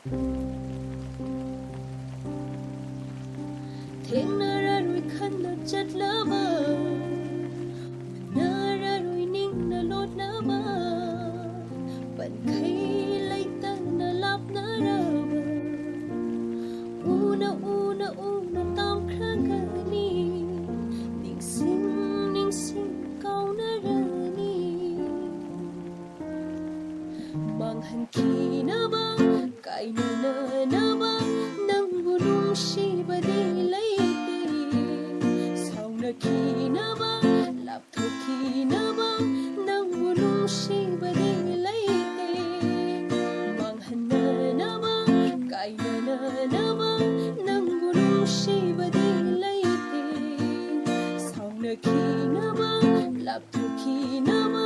Thiên nara rui khăn na chặt lá bờ, nara rui ninh na lót na ba, bận khay lấy tan na lap na ra bờ, una tam khang kani, ning sing kau na ra ni, mang han ki na ba, kai na ba, nang bulung shi ba di lấy. Ki na ba lap tho ki na ba nang bulung shi ba di lai te mang han na ba kai na ba nang bulung shi ba di lai te saung na ki na ba lap tho ki na ba